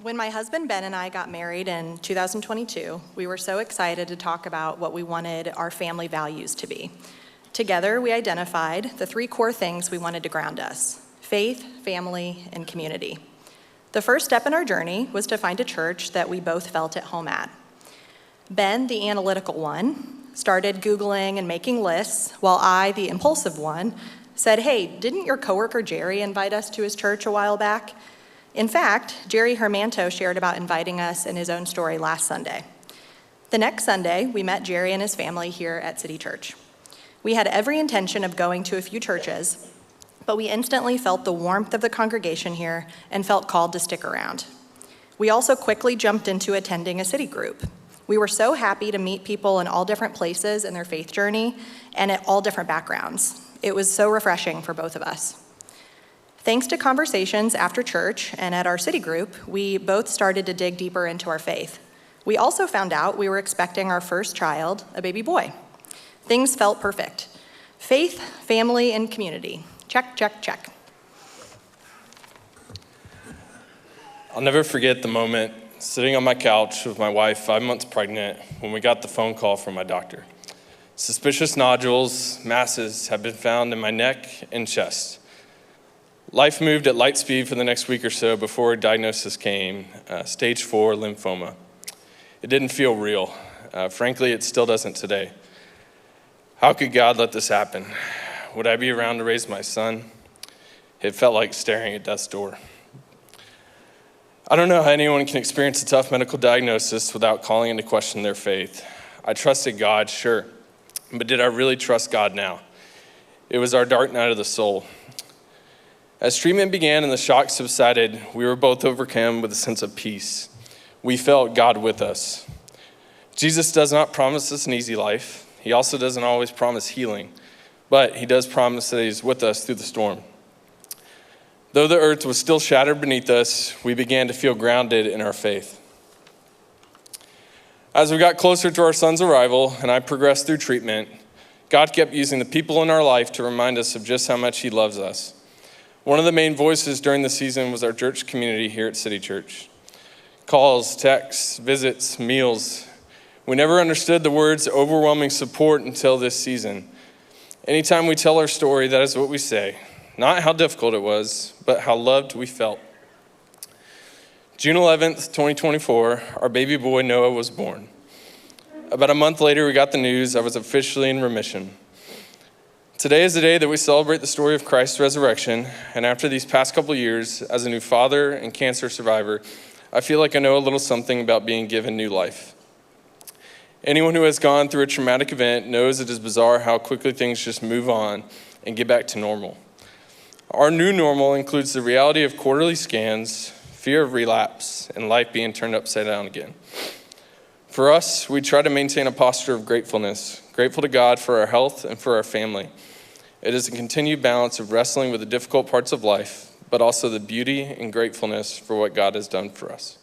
When my husband Ben and I got married in 2022, we were so excited to talk about what we wanted our family values to be. Together, we identified the 3 core things we wanted to ground us: faith, family, and community. The first step in our journey was to find a church that we both felt at home at. Ben, the analytical one, started Googling and making lists, while I, the impulsive one, said, "Hey, didn't your coworker Jerry invite us to his church a while back?" In fact, Jerry Hermanto shared about inviting us in his own story last Sunday. The next Sunday, we met Jerry and his family here at City Church. We had every intention of going to a few churches, but we instantly felt the warmth of the congregation here and felt called to stick around. We also quickly jumped into attending a city group. We were so happy to meet people in all different places in their faith journey and at all different backgrounds. It was so refreshing for both of us. Thanks to conversations after church and at our city group, we both started to dig deeper into our faith. We also found out we were expecting our first child, a baby boy. Things felt perfect. Faith, family, and community. Check, check, check. I'll never forget the moment sitting on my couch with my wife, 5 months pregnant, when we got the phone call from my doctor. Suspicious nodules, masses, have been found in my neck and chest. Life moved at light speed for the next week or so before a diagnosis came, stage 4 lymphoma. It didn't feel real. Frankly, it still doesn't today. How could God let this happen? Would I be around to raise my son? It felt like staring at death's door. I don't know how anyone can experience a tough medical diagnosis without calling into question their faith. I trusted God, sure, but did I really trust God now? It was our dark night of the soul. As treatment began and the shock subsided, we were both overcome with a sense of peace. We felt God with us. Jesus does not promise us an easy life. He also doesn't always promise healing, but he does promise that he's with us through the storm. Though the earth was still shattered beneath us, we began to feel grounded in our faith. As we got closer to our son's arrival and I progressed through treatment, God kept using the people in our life to remind us of just how much he loves us. One of the main voices during the season was our church community here at City Church. Calls, texts, visits, meals. We never understood the words overwhelming support until this season. Anytime we tell our story, that is what we say. Not how difficult it was, but how loved we felt. June 11th, 2024, our baby boy Noah was born. About a month later, we got the news I was officially in remission. Today is the day that we celebrate the story of Christ's resurrection, and after these past couple years, as a new father and cancer survivor, I feel like I know a little something about being given new life. Anyone who has gone through a traumatic event knows it is bizarre how quickly things just move on and get back to normal. Our new normal includes the reality of quarterly scans, fear of relapse, and life being turned upside down again. For us, we try to maintain a posture of gratefulness, grateful to God for our health and for our family. It is a continued balance of wrestling with the difficult parts of life, but also the beauty and gratefulness for what God has done for us.